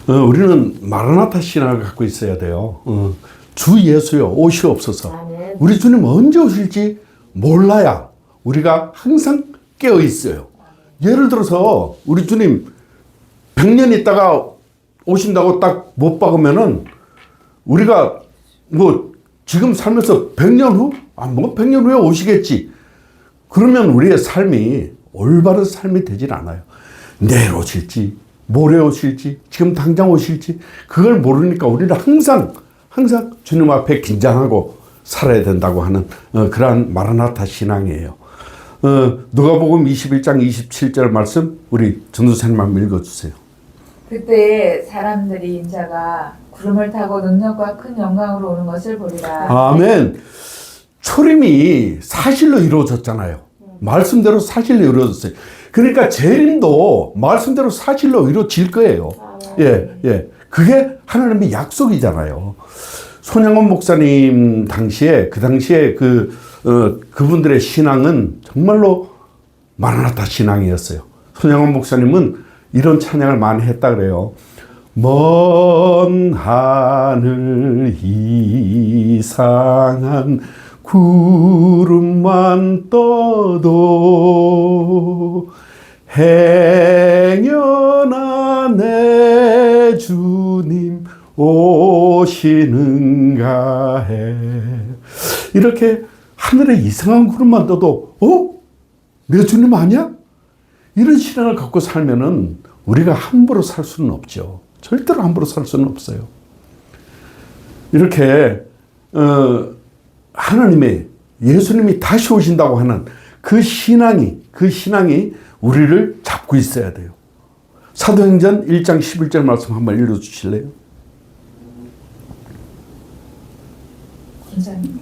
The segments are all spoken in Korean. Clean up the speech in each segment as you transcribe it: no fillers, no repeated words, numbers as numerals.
우리는 마라나타 신앙을 갖고 있어야 돼요. 주 예수여 오시옵소서. 아멘. 우리 주님 언제 오실지 몰라야 우리가 항상 깨어 있어요. 예를 들어서 우리 주님 100년 있다가 오신다고 딱 못 박으면은 우리가 뭐 지금 살면서 100년 후? 뭐 100년 후에 오시겠지. 그러면 우리의 삶이 올바른 삶이 되질 않아요. 내일 오실지, 모레 오실지, 지금 당장 오실지, 그걸 모르니까 우리는 항상 주님 앞에 긴장하고 살아야 된다고 하는 그러한 마라나타 신앙이에요. 누가복음 21장 27절 말씀 우리 전도사님 한번 읽어주세요. 그때 사람들이 인자가 구름을 타고 능력과 큰 영광으로 오는 것을 보리라. 아멘. 초림이 사실로 이루어졌잖아요. 말씀대로 사실로 이루어졌어요. 그러니까 재림도 말씀대로 사실로 이루어질 거예요. 예. 그게 하나님의 약속이잖아요. 손양원 목사님 당시에 그분들의 신앙은 정말로 마라나타 신앙이었어요. 손양원 목사님은 이런 찬양을 많이 했다 그래요. 먼 하늘 이상한 구름만 떠도 행여나 내 주님 오시는가 해. 이렇게 하늘에 이상한 구름만 떠도 내 주님 아니야? 이런 신앙을 갖고 살면은 우리가 함부로 살 수는 없죠. 절대로 함부로 살 수는 없어요. 이렇게 하나님의 예수님이 다시 오신다고 하는 그 신앙이 우리를 잡고 있어야 돼요. 사도행전 1장 11절 말씀 한번 읽어주실래요?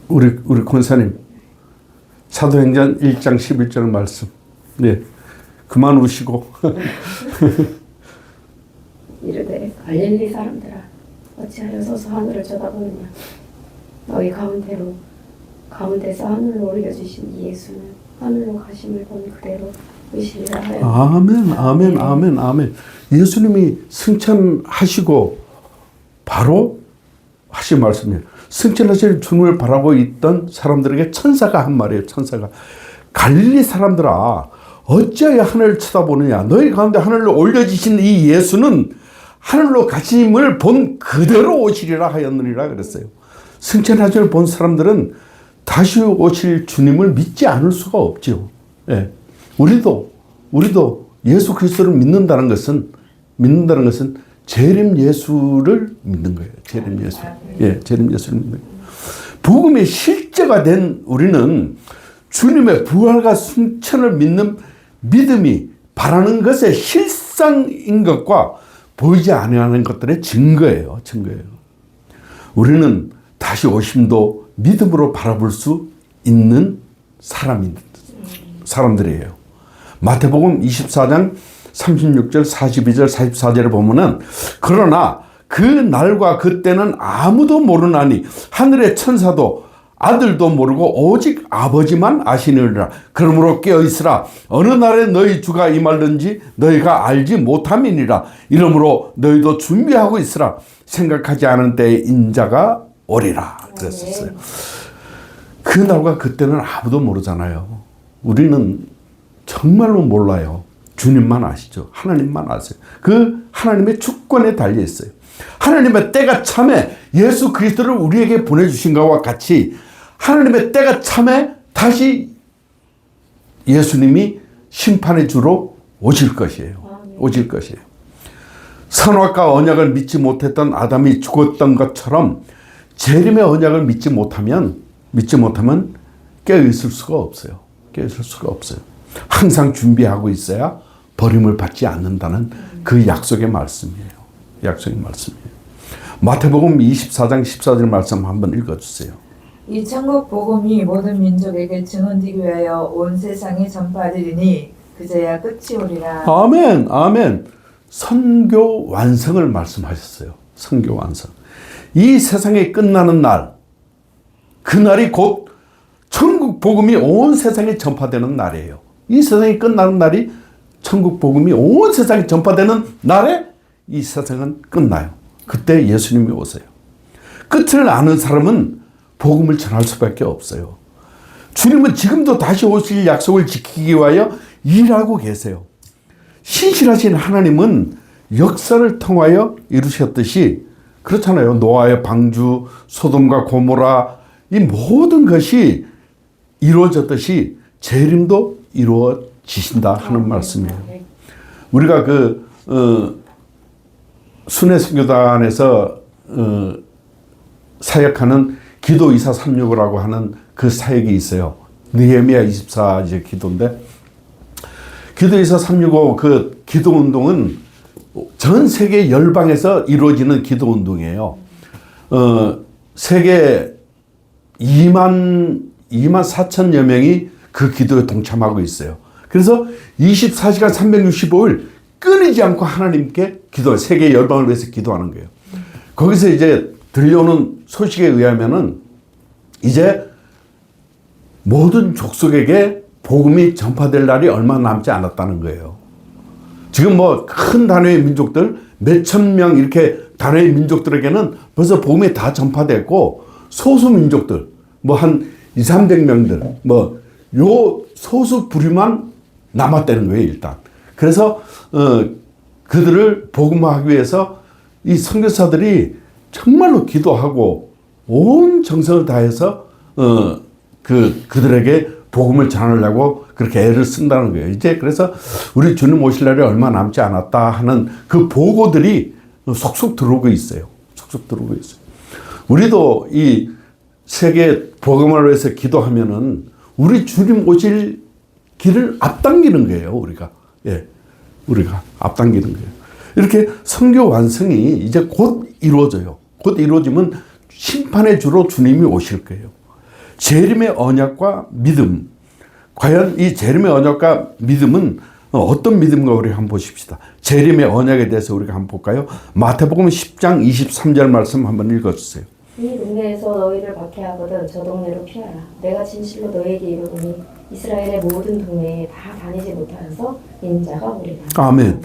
우리 권사님 사도행전 1장 11절 말씀. 네, 그만 우시고. 이르되 갈릴리 사람들아 어찌하여 서서 하늘을 쳐다보느냐. 너희 가운데서 하늘로 올려주신 이 예수는 하늘로 가심을 본 그대로 오시리라 하여. 아멘. 예수님이 승천하시고 바로 하신 말씀이에요. 승천하실 주님을 바라고 있던 사람들에게 천사가 한 말이에요. 천사가 갈릴리 사람들아 어찌하여 하늘을 쳐다보느냐. 너희 가운데 하늘로 올려지신 이 예수는 하늘로 가심을 본 그대로 오시리라 하였느니라 그랬어요. 승천하심을 본 사람들은 다시 오실 주님을 믿지 않을 수가 없죠. 예. 우리도 예수 그리스도를 믿는다는 것은 재림 예수를 믿는 거예요. 재림 예수. 예, 재림 예수를 믿는 거예요. 복음의 실제가 된 우리는 주님의 부활과 승천을 믿는 믿음이 바라는 것의 실상인 것과 보이지 않는 것들의 증거예요. 우리는 다시 오심도 믿음으로 바라볼 수 있는 사람들이에요. 마태복음 24장 36절, 42절, 44절을 보면은 그러나 그 날과 그때는 아무도 모르나니 하늘의 천사도 아들도 모르고 오직 아버지만 아시느니라. 그러므로 깨어있으라. 어느 날에 너희 주가 임할는지 너희가 알지 못함이니라. 이러므로 너희도 준비하고 있으라. 생각하지 않은 때에 인자가 오리라. 그랬었어요. 그 날과 그때는 아무도 모르잖아요. 우리는 정말로 몰라요. 주님만 아시죠. 하나님만 아세요. 그 하나님의 주권에 달려 있어요. 하나님의 때가 참에 예수 그리스도를 우리에게 보내주신 것과 같이 하나님의 때가 참에 다시 예수님이 심판의 주로 오실 것이에요. 오실 것이에요. 선악과 언약을 믿지 못했던 아담이 죽었던 것처럼 재림의 언약을 믿지 못하면 깨어있을 수가 없어요. 항상 준비하고 있어야 버림을 받지 않는다는 그 약속의 말씀이에요. 마태복음 24장 14절 말씀 한번 읽어주세요. 이 천국 복음이 모든 민족에게 증언되기 위하여 온 세상에 전파되리니 그제야 끝이 오리라. 아멘. 선교 완성을 말씀하셨어요. 선교 완성. 이 세상이 끝나는 날, 그날이 곧 천국 복음이 온 세상에 전파되는 날이에요. 이 세상이 끝나는 날이 천국 복음이 온 세상에 전파되는 날에 이 세상은 끝나요. 그때 예수님이 오세요. 끝을 아는 사람은 복음을 전할 수밖에 없어요. 주님은 지금도 다시 오실 약속을 지키기 위하여 일하고 계세요. 신실하신 하나님은 역사를 통하여 이루셨듯이 그렇잖아요. 노아의 방주, 소돔과 고모라 이 모든 것이 이루어졌듯이 재림도 이루어지신다 하는 말씀이에요. 우리가 순회선교단에서 사역하는 기도 2436이라고 하는 그 사역이 있어요. 느헤미야 24 이제 기도인데 기도 2436 그 기도 운동은 전 세계 열방에서 이루어지는 기도 운동이에요. 세계 2만 4천여 명이 그 기도에 동참하고 있어요. 그래서 24시간 365일 끊이지 않고 하나님께 기도, 세계 열방을 위해서 기도하는 거예요. 거기서 이제 들려오는 소식에 의하면은 이제 모든 족속에게 복음이 전파될 날이 얼마 남지 않았다는 거예요. 지금 뭐 큰 단위의 민족들, 몇천 명 이렇게 단위의 민족들에게는 벌써 복음이 다 전파됐고 소수 민족들, 뭐 한 200~300명들, 뭐 요 소수 부류만 남았다는 거예요, 일단. 그래서 그들을 복음화하기 위해서 이 선교사들이 정말로 기도하고 온 정성을 다해서 그들에게 복음을 전하려고 그렇게 애를 쓴다는 거예요. 이제 그래서 우리 주님 오실 날이 얼마 남지 않았다 하는 그 보고들이 속속 들어오고 있어요. 속속 들어오고 있어요. 우리도 이 세계 복음을 위해서 기도하면은 우리 주님 오실 길을 앞당기는 거예요. 우리가. 예. 우리가 앞당기는 거예요. 이렇게 선교 완성이 이제 곧 이루어져요. 곧 이루어지면 심판의 주로 주님이 오실 거예요. 재림의 언약과 믿음. 과연 이 재림의 언약과 믿음은 어떤 믿음인가 우리 한번 보십시다. 재림의 언약에 대해서 우리가 한번 볼까요? 마태복음 10장 23절 말씀 한번 읽어주세요. 이 동네에서 너희를 박해하거든 저 동네로 피하라. 내가 진실로 너희에게 이르노니 이스라엘의 모든 동네에 다 다니지 못하여서 인자가 오리라. 아멘.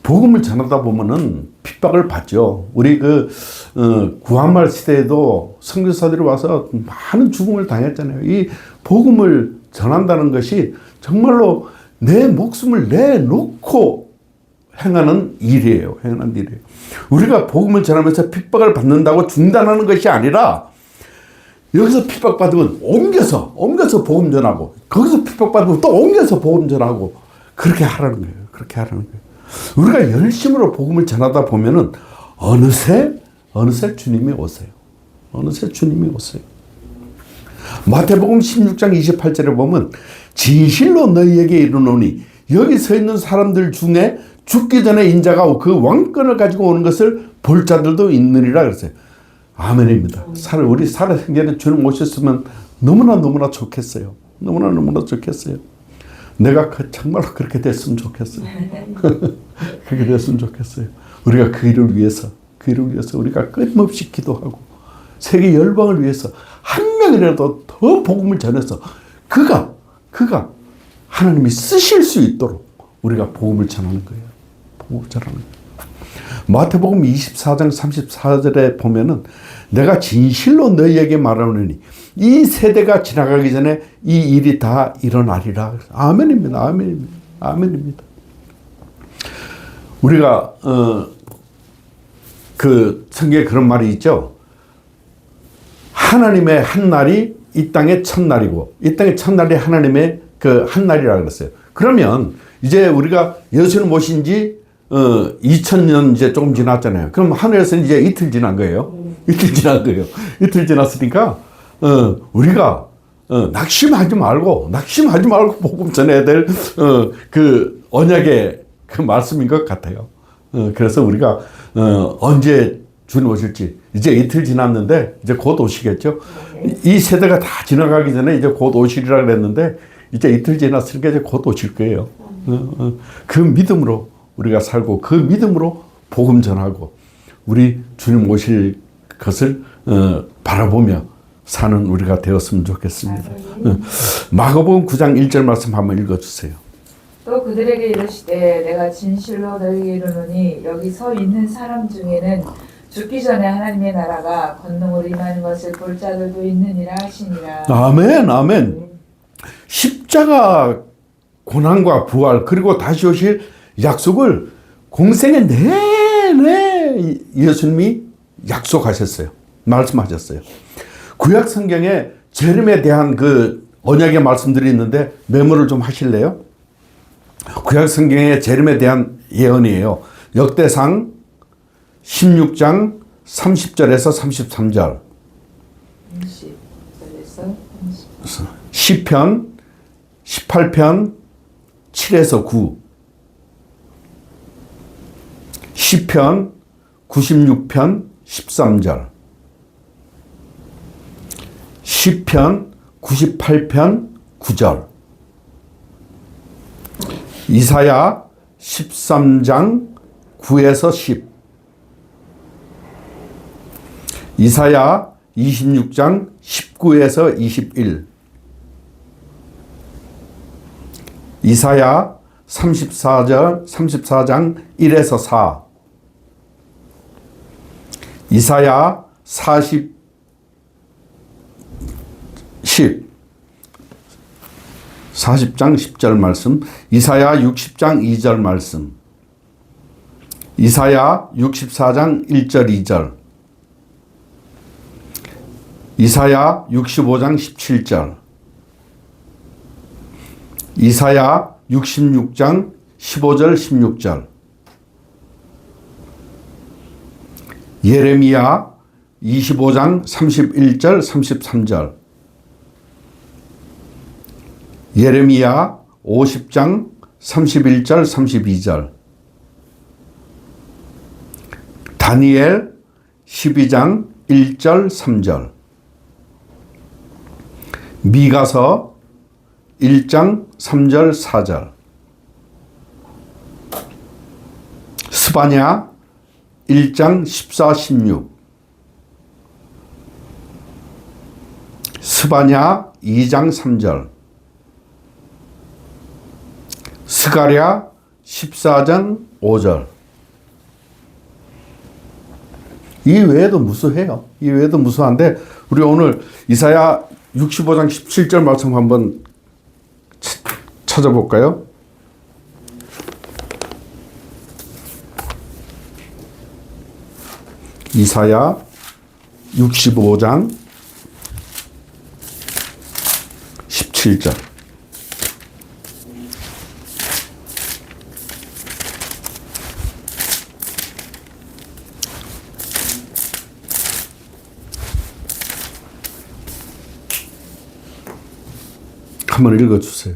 복음을 전하다 보면은 핍박을 받죠. 우리 구한말 시대에도 선교사들이 와서 많은 죽음을 당했잖아요. 이 복음을 전한다는 것이 정말로 내 목숨을 내놓고 행하는 일이에요. 행하는 일이에요. 우리가 복음을 전하면서 핍박을 받는다고 중단하는 것이 아니라 여기서 핍박받으면 옮겨서 복음 전하고 거기서 핍박받으면 또 옮겨서 복음 전하고 그렇게 하라는 거예요. 그렇게 하라는 거예요. 우리가 열심으로 복음을 전하다 보면은 어느새 주님이 오세요. 어느새 주님이 오세요. 마태복음 16장 28절에 보면 진실로 너희에게 이르노니 여기 서 있는 사람들 중에 죽기 전에 인자가 그 왕권을 가지고 오는 것을 볼 자들도 있느니라 그랬어요. 아멘입니다. 우리 살아생전에 주님 오셨으면 너무나 좋겠어요. 너무나 좋겠어요. 내가 정말로 그렇게 됐으면 좋겠어요. 그렇게 됐으면 좋겠어요. 우리가 그 일을 위해서 우리가 끊임없이 기도하고 세계 열방을 위해서 한 명이라도 더 복음을 전해서 그가 하나님이 쓰실 수 있도록 우리가 복음을 전하는 거예요. 복음을 전하는 거예요. 마태복음 24장 34절에 보면은 내가 진실로 너희에게 말하노니 이 세대가 지나가기 전에 이 일이 다 일어나리라. 아멘입니다. 아멘입니다. 아멘입니다. 우리가 그 성경에 그런 말이 있죠. 하나님의 한 날이 이 땅의 첫날이고 이 땅의 첫날이 하나님의 그 한 날이라고 그랬어요. 그러면 이제 우리가 예수님 오신 지 2000년 이제 조금 지났잖아요. 그럼 하늘에서는 이제 이틀 지난 거예요. 이틀 지난 거예요. 이틀 지났으니까 우리가 낙심하지 말고 복음 전해야 될 그 언약의 그 말씀인 것 같아요. 그래서 우리가 언제 주님 오실지 이제 이틀 지났는데 이제 곧 오시겠죠. 이 세대가 다 지나가기 전에 이제 곧 오시리라 그랬는데 이제 이틀 지났으니까 이제 곧 오실 거예요. 그 믿음으로 우리가 살고 그 믿음으로 복음 전하고 우리 주님 오실 것을 바라보며 사는 우리가 되었으면 좋겠습니다. 마가복음 9장 1절 말씀 한번 읽어주세요. 또 그들에게 이르시되 내가 진실로 너희에게 이르노니 여기 서 있는 사람 중에는 죽기 전에 하나님의 나라가 권능으로 임하는 것을 볼 자들도 있느니라 하시니라. 아멘, 아멘. 십자가 고난과 부활 그리고 다시 오실 약속을 공생의 내내 예수님이 약속하셨어요. 말씀하셨어요. 구약 성경에 재림에 대한 그 언약의 말씀들이 있는데 메모를 좀 하실래요? 구약 성경의 재림에 대한 예언이에요. 역대상 16장 30절에서 33절. 30절에서 30절. 시편 18편 7에서 9. 시편 96편 13절. 시편 98편 9절. 이사야 13장 9에서 10. 이사야 26장 19에서 21. 이사야 34장 1에서 4. 이사야 10 40장 10절 말씀, 이사야 60장 2절 말씀, 이사야 64장 1절 2절, 이사야 65장 17절, 이사야 66장 15절 16절, 예레미야 25장 31절 33절, 예레미야 50장 31절 32절, 다니엘 12장 1절 3절, 미가서 1장 3절 4절, 스바냐 1장 14, 16, 스바냐 2장 3절, 스가랴 14장 5절. 이 외에도 무수해요. 이 외에도 무수한데 우리 오늘 이사야 65장 17절 말씀 한번 찾아볼까요? 이사야 65장 17절. 한번 읽어주세요.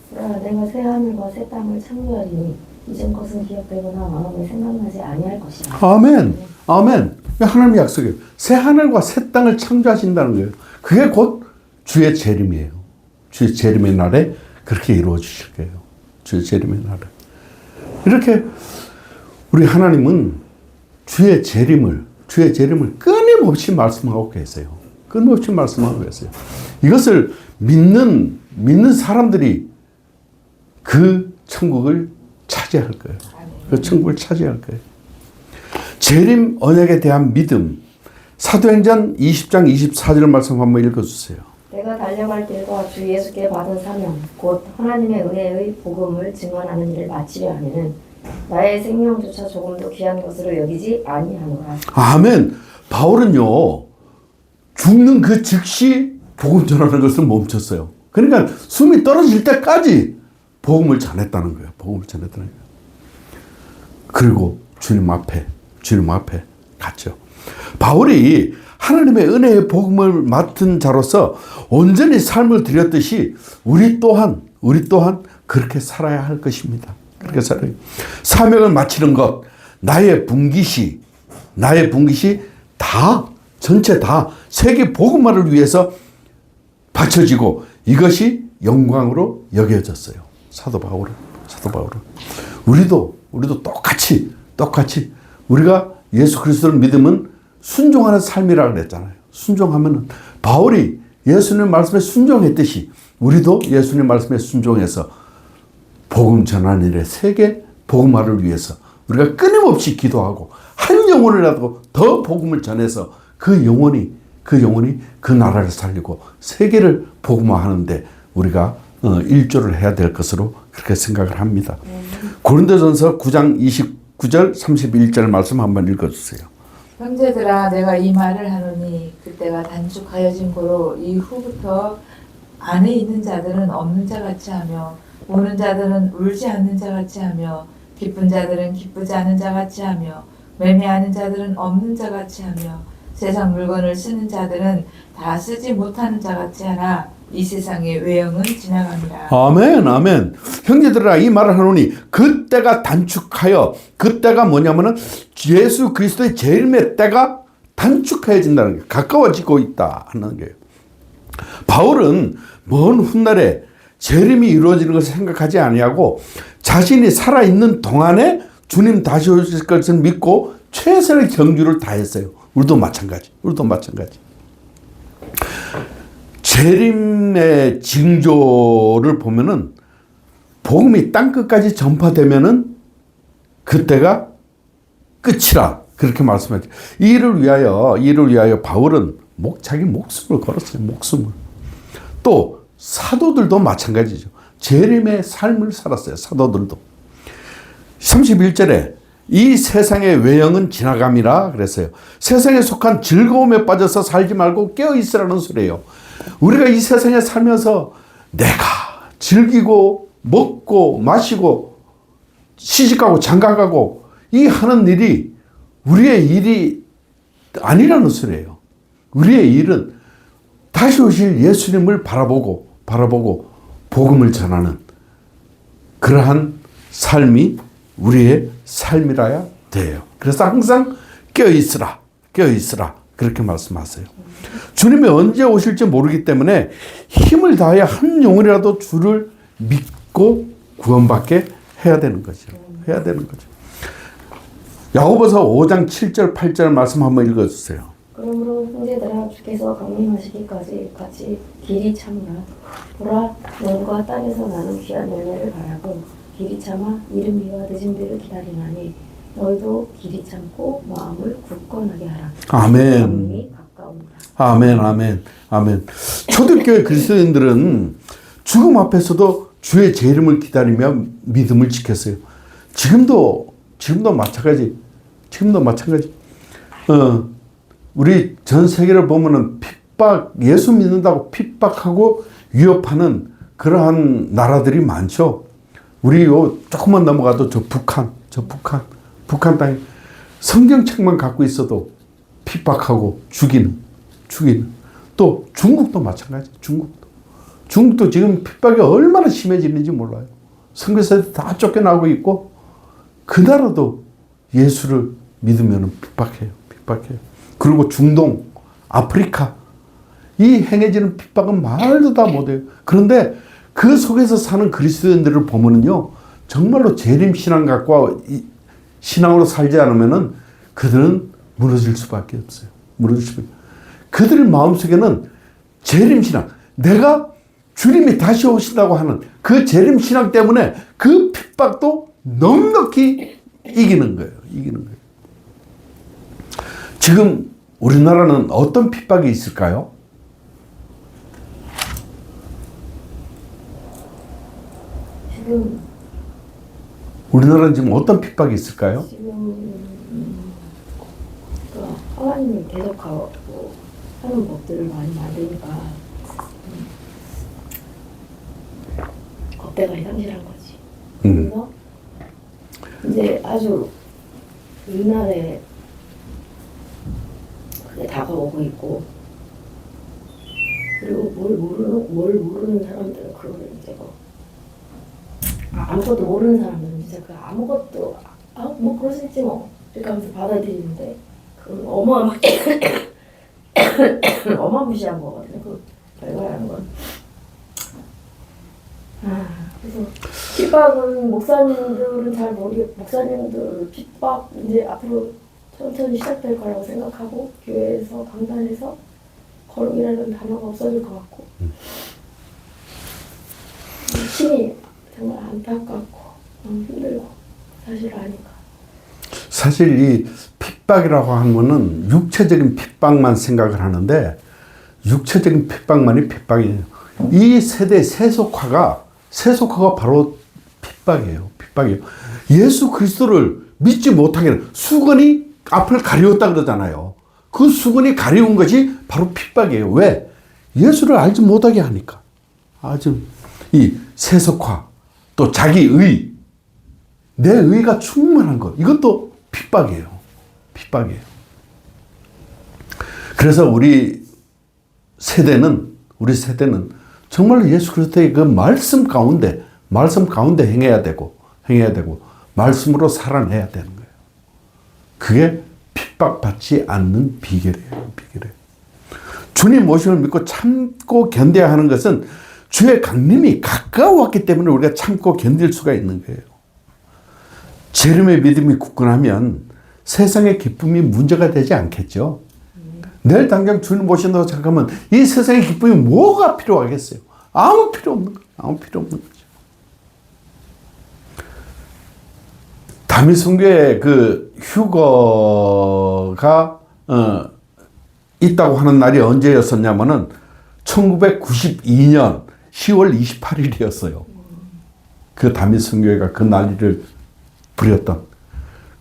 내가 새 하늘과 새 땅을 창조하리니 이전 것은 기억되거나 마음에 생각나지 아니할 것이라. 아멘. 아멘. 하나님의 약속이에요. 새 하늘과 새 땅을 창조하신다는 거예요. 그게 곧 주의 재림이에요. 주의 재림의 날에 그렇게 이루어 주실 거예요. 주의 재림의 날에. 이렇게 우리 하나님은 주의 재림을 끊임없이 말씀하고 계세요. 끊임없이 말씀하고 계세요. 이것을 믿는 사람들이 그 천국을 차지할 거예요. 그 천국을 차지할 거예요. 재림 언약에 대한 믿음. 사도행전 20장 24절 말씀 한번 읽어주세요. 내가 달려갈 길과 주 예수께 받은 사명 곧 하나님의 은혜의 복음을 증언하는 일을 마치려 하면은 나의 생명조차 조금도 귀한 것으로 여기지 아니하노라. 아멘. 바울은요 죽는 그 즉시 복음 전하는 것을 멈췄어요. 그러니까 숨이 떨어질 때까지 복음을 전했다는 거예요. 복음을 전했다는 거예요. 그리고 주님 앞에 갔죠. 바울이 하나님의 은혜의 복음을 맡은 자로서 온전히 삶을 드렸듯이 우리 또한 그렇게 살아야 할 것입니다. 그렇게 살아요. 사명을 마치는 것, 나의 분깃이 전체 다 세계 복음화를 위해서 바쳐지고 이것이 영광으로 여겨졌어요. 사도 바울은. 우리도 똑같이 우리가 예수 그리스도를 믿으면 순종하는 삶이라고 그랬잖아요. 순종하면은 바울이 예수님 말씀에 순종했듯이 우리도 예수님 말씀에 순종해서 복음 전하는 일에 세계 복음화를 위해서 우리가 끊임없이 기도하고 한 영혼이라도 더 복음을 전해서 그 영혼이 그 나라를 살리고 세계를 복음화하는데 우리가 일조를 해야 될 것으로 그렇게 생각을 합니다. 고린도전서 9장 29절 31절 말씀 한번 읽어주세요. 형제들아 내가 이 말을 하노니 그때가 단축하여진 고로 이후부터 안에 있는 자들은 없는 자 같이 하며 우는 자들은 울지 않는 자 같이 하며 기쁜 자들은 기쁘지 않은 자 같이 하며 매매하는 자들은 없는 자 같이 하며 세상 물건을 쓰는 자들은 다 쓰지 못하는 자 같이 하나 이 세상의 외형은 지나갑니다. 아멘, 아멘. 형제들아 이 말을 하노니 그때가 단축하여 그때가 뭐냐면은 예수 그리스도의 재림의 때가 단축해진다는 게 가까워지고 있다 하는 거예요. 바울은 먼 훗날에 재림이 이루어지는 것을 생각하지 아니하고 자신이 살아있는 동안에 주님 다시 오실 것을 믿고 최선의 경주를 다했어요. 우리도 마찬가지. 재림의 징조를 보면은 복음이 땅끝까지 전파되면은 그때가 끝이라 그렇게 말씀하죠. 이를 위하여 바울은 자기 목숨을 걸었어요. 목숨을. 또 사도들도 마찬가지죠. 재림의 삶을 살았어요. 사도들도. 31절에 이 세상의 외형은 지나감이라 그랬어요. 세상에 속한 즐거움에 빠져서 살지 말고 깨어있으라는 소리예요. 우리가 이 세상에 살면서 내가 즐기고 먹고 마시고 시집가고 장가가고 이 하는 일이 우리의 일이 아니라는 소리예요. 우리의 일은 다시 오실 예수님을 바라보고 복음을 전하는 그러한 삶이 우리의 삶이라야 돼요. 그래서 항상 깨어있으라 그렇게 말씀하세요. 주님이 언제 오실지 모르기 때문에 힘을 다해 한 영혼이라도 주를 믿고 구원받게 해야 되는 거죠. 야고보서 5장 7절 8절 말씀 한번 읽어주세요. 그러므로 형제들아 주께서 강림하시기까지 같이 길이 참으라. 보라 너희가 땅에서 나는 귀한 열매를 바라고 길이 참아 이른비와 늦은비를 기다리나니 너희도 길이 참고 마음을 굳건하게 하라. 아멘. 아멘. 초대교회 그리스도인들은 죽음 앞에서도 주의 재림을 기다리며 믿음을 지켰어요. 지금도 마찬가지. 우리 전 세계를 보면은 예수 믿는다고 핍박하고 위협하는 그러한 나라들이 많죠. 우리 조금만 넘어가도 북한 땅에 성경책만 갖고 있어도 핍박하고 죽이는. 또 중국도 마찬가지. 중국도 지금 핍박이 얼마나 심해지는지 몰라요. 선교사들 다 쫓겨나고 있고 그 나라도 예수를 믿으면 핍박해요. 그리고 중동, 아프리카 이 행해지는 핍박은 말도 다 못해요. 그런데 그 속에서 사는 그리스도인들을 보면은요 정말로 재림 신앙 갖고 신앙으로 살지 않으면은 그들은 무너질 수밖에 없어요. 그들의 마음속에는 재림 신앙, 내가 주님이 다시 오신다고 하는 그 재림 신앙 때문에 그 핍박도 넉넉히 이기는 거예요. 지금 우리나라는 어떤 핍박이 있을까요? 우리나라는 지금 어떤 핍박이 있을까요? 하나님을 대적하고 하는 법들을 많이 만드니까 겁대가리 상실한 거지. 그래서 이제 아주 옛날에 그게 다가오고 있고, 그리고 뭘 모르는 사람들은 그거를 이제 아무것도 모르는 사람들은 진짜 그 아무것도 뭐 그럴 수 있지 뭐 이렇게 하면서 받아들이는데 그건 어마무시한 거거든요. 그 결과라는 건. 그래서 핍박은 목사님들은 잘 모르겠고, 목사님들 핍박 이제 앞으로 천천히 시작될 거라고 생각하고 교회에서 강단에서 거룩이라는 단어가 없어질 것 같고 신이 정말 안타깝고 너무 힘들고 사실 아니까. 사실 이 핍박이라고 하는 거는 육체적인 핍박만 생각을 하는데 육체적인 핍박만이 핍박이에요. 이 세대의 세속화가 바로 핍박이에요. 핍박이에요. 예수 그리스도를 믿지 못하게 하는 수건이 앞을 가리웠다 그러잖아요. 그 수건이 가리운 것이 바로 핍박이에요. 왜? 예수를 알지 못하게 하니까. 아주 이 세속화, 또 자기의, 내 의가 충만한 것, 이것도 핍박이에요. 핍박이에요. 그래서 우리 세대는 정말로 예수 그리스도의 그 말씀 가운데 행해야 되고 말씀으로 살아내야 되는 거예요. 그게 핍박받지 않는 비결이에요. 주님 모심을 믿고 참고 견뎌야 하는 것은 주의 강림이 가까웠기 때문에 우리가 참고 견딜 수가 있는 거예요. 재림의 믿음이 굳건하면 세상의 기쁨이 문제가 되지 않겠죠. 내일 당장 주님 모신다고 생각하면 이 세상의 기쁨이 뭐가 필요하겠어요? 아무 필요 없는 거죠. 다미성교에 그 휴거가 있다고 하는 날이 언제였었냐면은 1992년 10월 28일이었어요. 그 다미성교회가 그 난리를 부렸던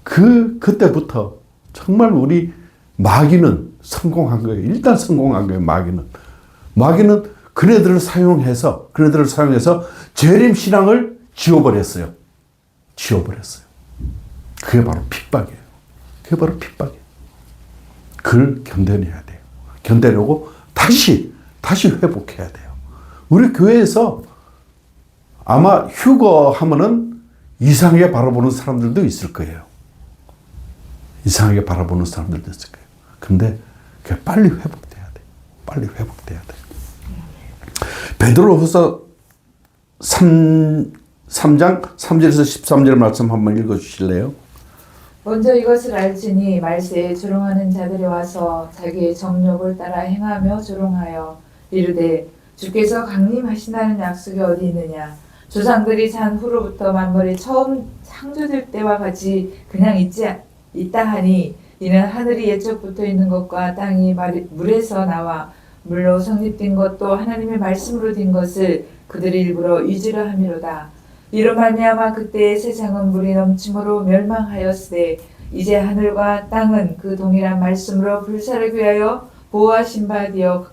그때부터 정말 우리 마귀는 성공한 거예요. 일단 성공한 거예요. 마귀는 그네들을 사용해서 재림 신앙을 지워버렸어요. 그게 바로 핍박이에요. 그걸 견뎌내야 돼요. 견뎌내고 다시 회복해야 돼요. 우리 교회에서 아마 휴거하면은 이상하게 바라보는 사람들도 있을 거예요. 근데 그게 빨리 회복돼야 돼요. 베드로후서 3장 3절에서 13절 말씀 한번 읽어주실래요? 먼저 이것을 알지니 말세에 조롱하는 자들이 와서 자기의 정욕을 따라 행하며 조롱하여 이르되 주께서 강림하신다는 약속이 어디 있느냐. 조상들이 잔 후로부터 만물이 처음 창조될 때와 같이 그냥 있다 하니 이는 하늘이 예적부터 있는 것과 땅이 물에서 나와 물로 성립된 것도 하나님의 말씀으로 된 것을 그들이 일부러 위지를 함이로다. 이로 말미암아 그때의 세상은 물이 넘침으로 멸망하였으되 이제 하늘과 땅은 그 동일한 말씀으로 불사를 위하여 보호하신 바 되어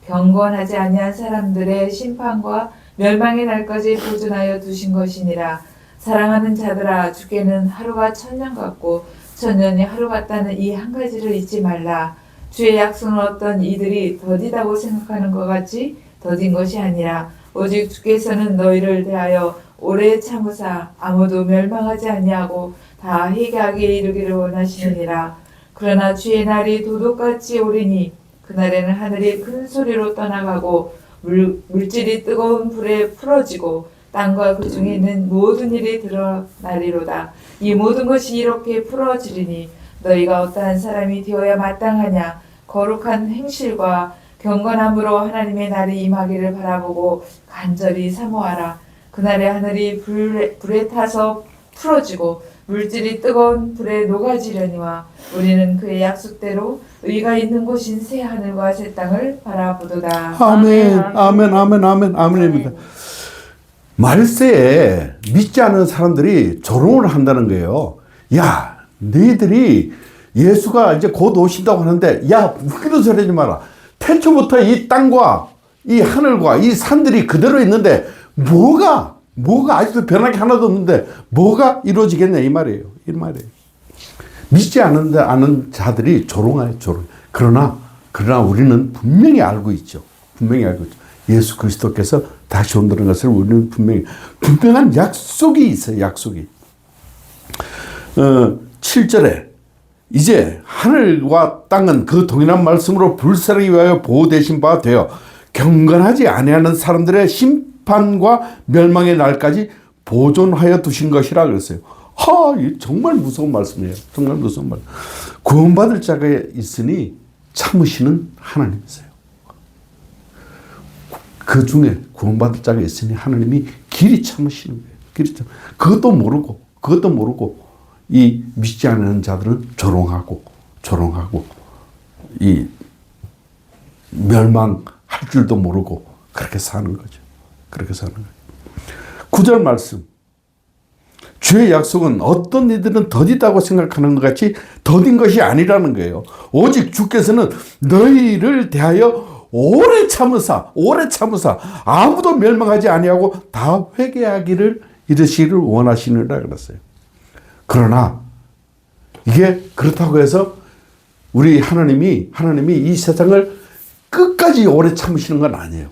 경건하지 아니한 사람들의 심판과 멸망의 날까지 보존하여 두신 것이니라. 사랑하는 자들아 주께는 하루가 천년 같고 천년이 하루 같다는 이 한 가지를 잊지 말라. 주의 약속은 어떤 이들이 더디다고 생각하는 것 같이 더딘 것이 아니라 오직 주께서는 너희를 대하여 오래 참으사 아무도 멸망하지 아니하고 다 회개하기에 이르기를 원하시느니라. 그러나 주의 날이 도둑같이 오리니 그날에는 하늘이 큰 소리로 떠나가고 물질이 뜨거운 불에 풀어지고 땅과 그 중에 있는 모든 일이 드러나리로다. 이 모든 것이 이렇게 풀어지리니 너희가 어떠한 사람이 되어야 마땅하냐. 거룩한 행실과 경건함으로 하나님의 날이 임하기를 바라보고 간절히 사모하라. 그날에 하늘이 불에 타서 풀어지고 물질이 뜨거운 불에 녹아지려니와 우리는 그의 약속대로 의가 있는 곳인 새 하늘과 새 땅을 바라보도다. 아멘입니다. 말세에 믿지 않는 사람들이 조롱을 한다는 거예요. 야, 너희들이 예수가 이제 곧 오신다고 하는데 야, 웃기는 소리 하지 마라. 태초부터 이 땅과 이 하늘과 이 산들이 그대로 있는데 뭐가 아직도 변한 게 하나도 없는데 뭐가 이루어지겠냐 이 말이에요. 믿지 않는 자들이 조롱해요. 그러나 우리는 분명히 알고 있죠. 예수 그리스도께서 다시 온다는 것을 우리는 분명한 약속이 있어요. 약속이. 7절에 이제 하늘과 땅은 그 동일한 말씀으로 불사르기 위하여 보호되신 바 되어 경건하지 아니하는 사람들의 심판과 멸망의 날까지 보존하여 두신 것이라 그랬어요. 정말 무서운 말씀이에요. 정말 무서운 말. 구원받을 자가 있으니 참으시는 하나님이세요. 그 중에 구원받을 자가 있으니 하나님이 길이 참으시는 거예요. 그렇죠. 그것도 모르고 이 믿지 않는 자들은 조롱하고 이 멸망할 줄도 모르고 그렇게 사는 거죠. 그렇게 사는 거예요. 9절 말씀. 주의 약속은 어떤 이들은 더디다고 생각하는 것 같이 더딘 것이 아니라는 거예요. 오직 주께서는 너희를 대하여 오래 참으사 아무도 멸망하지 아니하고 다 회개하기를 이르시기를 원하시느라 그랬어요. 그러나 이게 그렇다고 해서 우리 하나님이 이 세상을 끝까지 오래 참으시는 건 아니에요.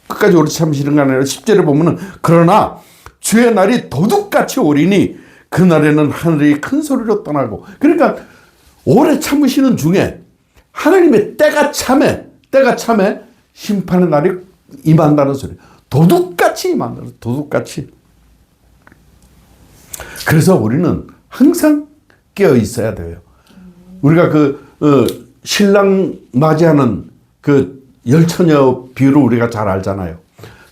끝까지 오래 참으시는 건 아니라 10절에 보면은 그러나 주의 날이 도둑같이 오리니 그날에는 하늘이 큰 소리로 떠나고, 그러니까 오래 참으시는 중에 하나님의 때가 참에 심판의 날이 임한다는 소리. 도둑같이 임한다는 소리. 도둑같이. 그래서 우리는 항상 깨어 있어야 돼요. 우리가 신랑 맞이하는 그 열처녀 비유를 우리가 잘 알잖아요.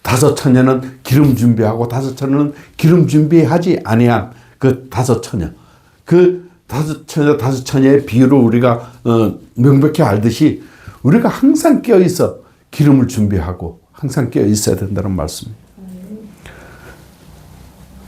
5처녀는 기름 준비하고 5처녀는 기름 준비하지 아니한 그 5처녀. 그 5처녀의 비유를 우리가 명백히 알듯이 우리가 항상 깨어 있어 기름을 준비하고 항상 깨어 있어야 된다는 말씀입니다.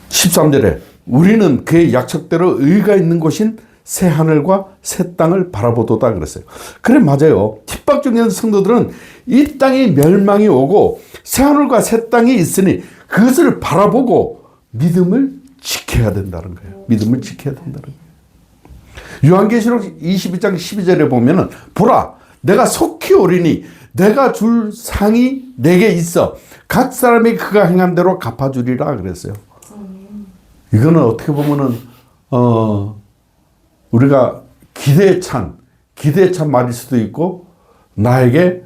13절에 우리는 그의 약속대로 의가 있는 곳인 새 하늘과 새 땅을 바라보도다 그랬어요. 그래, 맞아요. 핍박 중에 있는 성도들은 이 땅이 멸망이 오고 새 하늘과 새 땅이 있으니 그것을 바라보고 믿음을 지켜야 된다는 거예요. 믿음을 지켜야 된다는 거예요. 요한계시록 22장 12절에 보면은 보라, 내가 속히 오리니 내가 줄 상이 내게 있어 각 사람이 그가 행한 대로 갚아주리라 그랬어요. 이거는 어떻게 보면은 우리가 기대에 찬 말일 수도 있고 나에게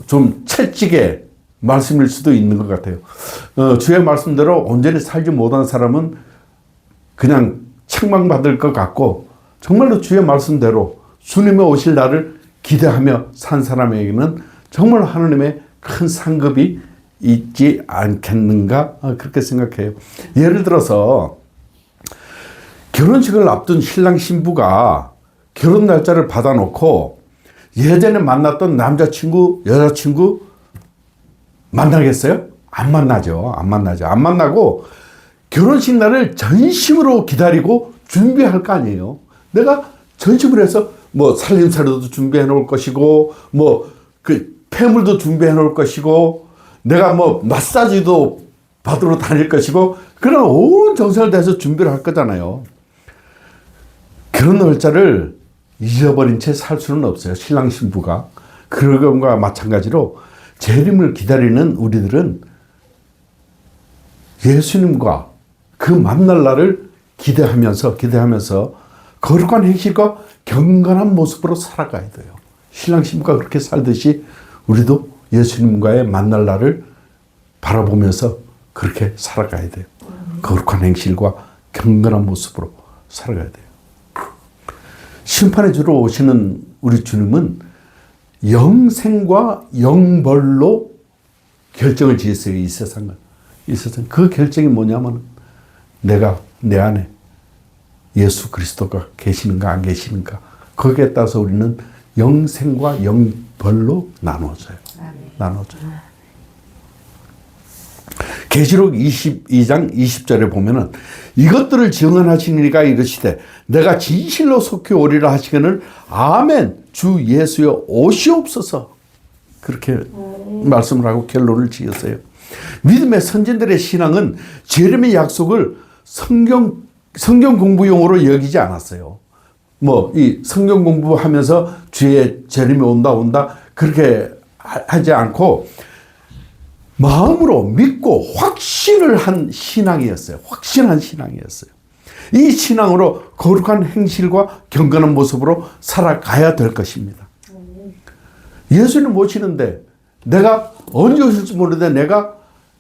좀 채찍의 말씀일 수도 있는 것 같아요. 주의 말씀대로 온전히 살지 못한 사람은 그냥 책망받을 것 같고, 정말로 주의 말씀대로 주님의 오실 날을 기대하며 산 사람에게는 정말 하나님의 큰 상급이 있지 않겠는가, 그렇게 생각해요. 예를 들어서 결혼식을 앞둔 신랑 신부가 결혼 날짜를 받아놓고 예전에 만났던 남자친구 여자친구 만나겠어요? 안 만나죠. 안 만나고 결혼식 날을 전심으로 기다리고 준비할 거 아니에요. 내가 전심으로 해서 뭐 살림살이도 준비해 놓을 것이고 뭐 그 폐물도 준비해 놓을 것이고 내가 뭐 마사지도 받으러 다닐 것이고 그런 온 정성을 다해서 준비를 할 거잖아요. 결혼 날짜를 잊어버린 채 살 수는 없어요. 신랑 신부가. 그것과 마찬가지로 재림을 기다리는 우리들은 예수님과 그 만날 날을 기대하면서 거룩한 행실과 경건한 모습으로 살아가야 돼요. 신랑 신부가 그렇게 살듯이 우리도 예수님과의 만날 날을 바라보면서 그렇게 살아가야 돼요. 거룩한 행실과 경건한 모습으로 살아가야 돼요. 심판의 주로 오시는 우리 주님은 영생과 영벌로 결정을 지었어요. 이 세상을. 그 결정이 뭐냐면 내가 내 안에 예수 그리스도가 계시는가 안 계시는가, 거기에 따라서 우리는 영생과 영벌로 나눠져요. 계시록 22장 20절에 보면은 이것들을 증언하시는 이가 이르시되 내가 진실로 속히 오리라 하시기를 아멘 주 예수여 오시옵소서, 그렇게 말씀을 하고 결론을 지었어요. 믿음의 선진들의 신앙은 재림의 약속을 성경 공부용으로 여기지 않았어요. 뭐 이 성경 공부하면서 주의 재림이 온다 그렇게 하지 않고 마음으로 믿고 확신을 한 신앙이었어요. 확신한 신앙이었어요. 이 신앙으로 거룩한 행실과 경건한 모습으로 살아가야 될 것입니다. 예수님 모시는데 내가 언제 오실지 모르는데 내가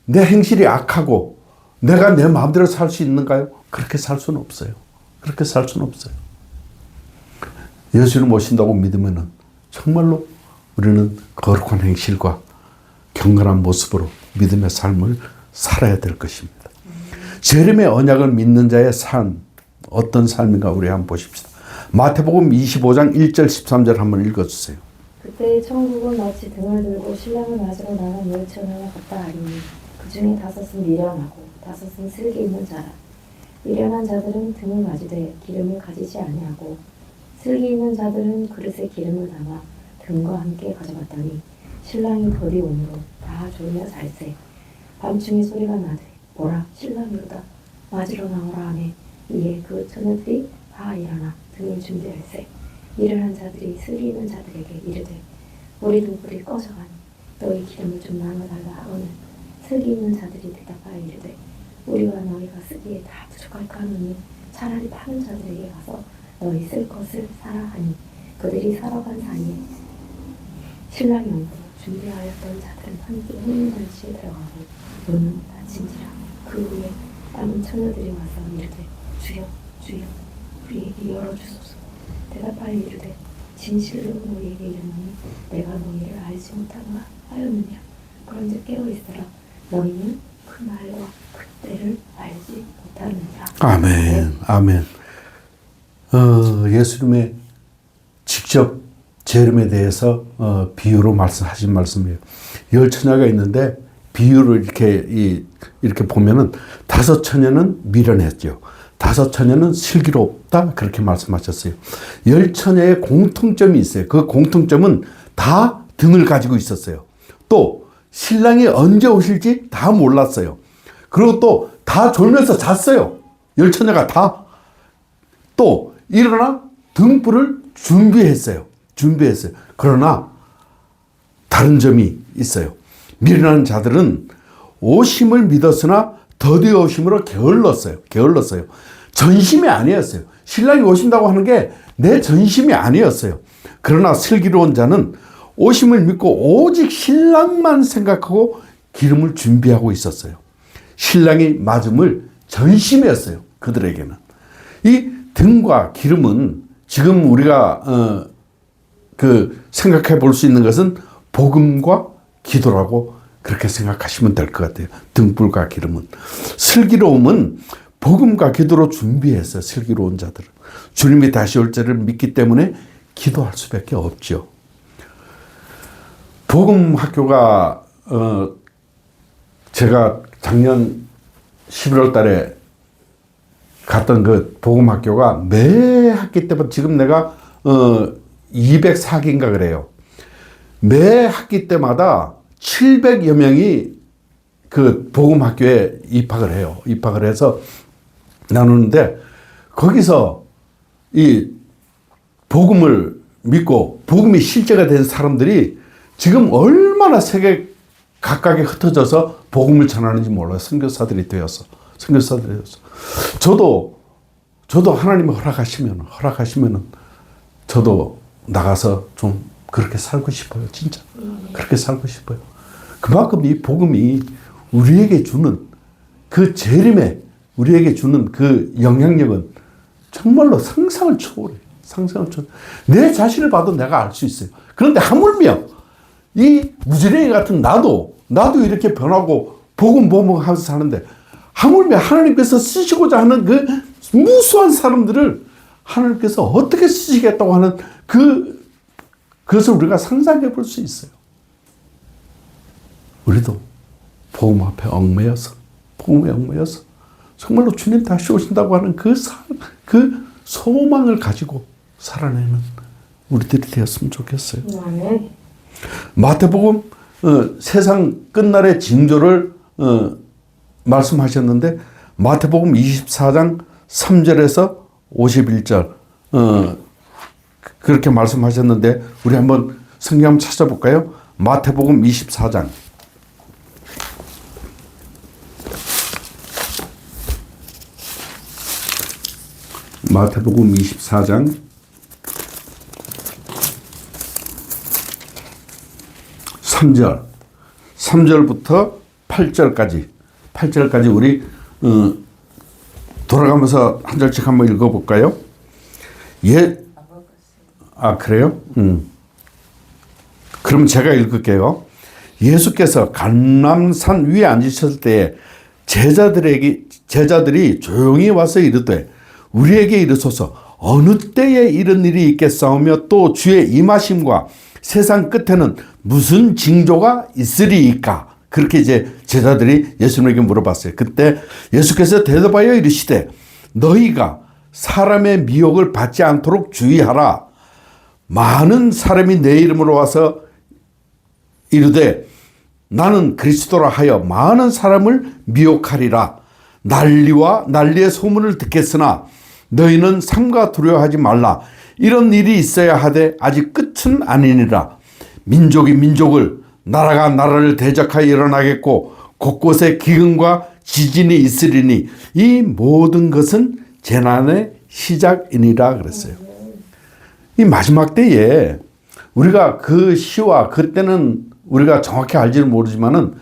내 행실이 악하고 내가 내 마음대로 살 수 있는가요? 그렇게 살 수는 없어요. 그렇게 살 수는 없어요. 예수님 오신다고 믿으면은 정말로 우리는 거룩한 행실과 경건한 모습으로 믿음의 삶을 살아야 될 것입니다. 재림의 언약을 믿는 자의 삶, 어떤 삶인가 우리 한번 보십시다. 마태복음 25장 1절 13절 한번 읽어주세요. 그때 천국은 마치 등을 들고 신랑을 맞으러 나간 열처녀와 같다 하리니 그 중에 5은 미련하고 5은 슬기 있는 자라. 미련한 자들은 등을 맞으되 기름을 가지지 아니하고 슬기 있는 자들은 그릇에 기름을 담아 등과 함께 가져갔더니 신랑이 더디 오므로 다 졸며 잘세. 밤중에 소리가 나되 보라 신랑이로다 맞으러 나오라 하매 이에 그 처녀들이 다 일어나 등을 준비할세. 미련한 자들이 슬기 있는 자들에게 이르되 우리 등불이 꺼져가니 너희 기름을 좀 나눠달라 하거늘 슬기 있는 자들이 대답하여 이르되 우리와 너희가 쓰기에 다 부족할까 하노니 차라리 파는 자들에게 가서 너희 쓸 것을 사라 하니 그들이 사러 간 사이에 신랑이 오므로 준비하였던 자들은 함께 혼인잔치에 들어가고 문은 닫힌지라. 그 후에 남은 처녀들이 와서 이르되 주여 주여 우리에게 열어주소서. 대답하여 이르되 진실로 너희에게 이르노니 내가 너희를 알지 못하노라 하였느냐. 그런즉 깨어있으라. 너희는 그 날과 그 때를 알지 못하느니라. 아멘. 아멘. 예수님의 직접 재림에 대해서 비유로 말씀하신 말씀이에요. 10처녀가 있는데 비유를 이렇게 보면은 5처녀는 미련했죠. 5처녀는 슬기롭다 그렇게 말씀하셨어요. 10처녀의 공통점이 있어요. 그 공통점은 다 등을 가지고 있었어요. 또 신랑이 언제 오실지 다 몰랐어요. 그리고 또 다 졸면서 잤어요. 10처녀가 다. 또 일어나 등불을 준비했어요. 그러나 다른 점이 있어요. 미련한 자들은 오심을 믿었으나 더디 오심으로 게을렀어요. 전심이 아니었어요. 신랑이 오신다고 하는 게 내 전심이 아니었어요. 그러나 슬기로운 자는 오심을 믿고 오직 신랑만 생각하고 기름을 준비하고 있었어요. 신랑이 맞음을 전심이었어요. 그들에게는. 이 등과 기름은 지금 우리가 생각해 볼 수 있는 것은 복음과 기도라고 그렇게 생각하시면 될 것 같아요. 등불과 기름은. 슬기로움은 복음과 기도로 준비했어요. 슬기로운 자들은. 주님이 다시 올 때를 믿기 때문에 기도할 수밖에 없죠. 복음 학교가 제가 작년 11월 달에 갔던 그 복음 학교가 매 학기 때마다 지금 내가 204기인가 그래요. 매 학기 때마다 700여 명이 그 복음 학교에 입학을 해요. 입학을 해서 나누는데 거기서 이 복음을 믿고 복음이 실제가 된 사람들이 지금 얼마나 세계 각각에 흩어져서 복음을 전하는지 몰라요. 선교사들이 되어서. 저도 하나님이 허락하시면은 저도 나가서 좀 그렇게 살고 싶어요. 진짜. 그렇게 살고 싶어요. 그만큼 이 복음이 우리에게 주는 그 재림에 우리에게 주는 그 영향력은 정말로 상상을 초월해요. 내 자신을 봐도 내가 알 수 있어요. 그런데 하물며 이 무지랭이 같은 나도 이렇게 변하고 복음 하면서 사는데 하물며 하나님께서 쓰시고자 하는 그 무수한 사람들을 하나님께서 어떻게 쓰시겠다고 하는 그것을 우리가 상상해 볼 수 있어요. 우리도 복음 앞에 복음에 얽매여서 정말로 주님 다시 오신다고 하는 그 소망을 가지고 살아내는 우리들이 되었으면 좋겠어요. 아멘. 마태복음 세상 끝날의 징조를 말씀하셨는데 마태복음 24장 3절에서 51절 그렇게 말씀하셨는데 우리 한번 성경 한번 찾아볼까요? 마태복음 24장 마태복음 24장 3절부터 8절까지 우리 돌아가면서 한 절씩 한번 읽어볼까요? 그래요? 그럼 제가 읽을게요. 예수께서 감람산 위에 앉으셨을 때에 제자들에게 제자들이 조용히 와서 이르되 우리에게 이르소서 어느 때에 이런 일이 있겠사오며 또 주의 임하심과 세상 끝에는 무슨 징조가 있으리이까? 그렇게 이제 제자들이 예수님에게 물어봤어요. 그때 예수께서 대답하여 이르시되 너희가 사람의 미혹을 받지 않도록 주의하라. 많은 사람이 내 이름으로 와서 이르되 나는 그리스도라 하여 많은 사람을 미혹하리라. 난리와 난리의 소문을 듣겠으나 너희는 삼가 두려워하지 말라. 이런 일이 있어야 하되 아직 끝은 아니니라. 민족이 민족을 나라가 나라를 대적하여 일어나겠고 곳곳에 기근과 지진이 있으리니 이 모든 것은 재난의 시작이니라 그랬어요. 이 마지막 때에 우리가 그 시와 그때는 우리가 정확히 알지는 모르지만은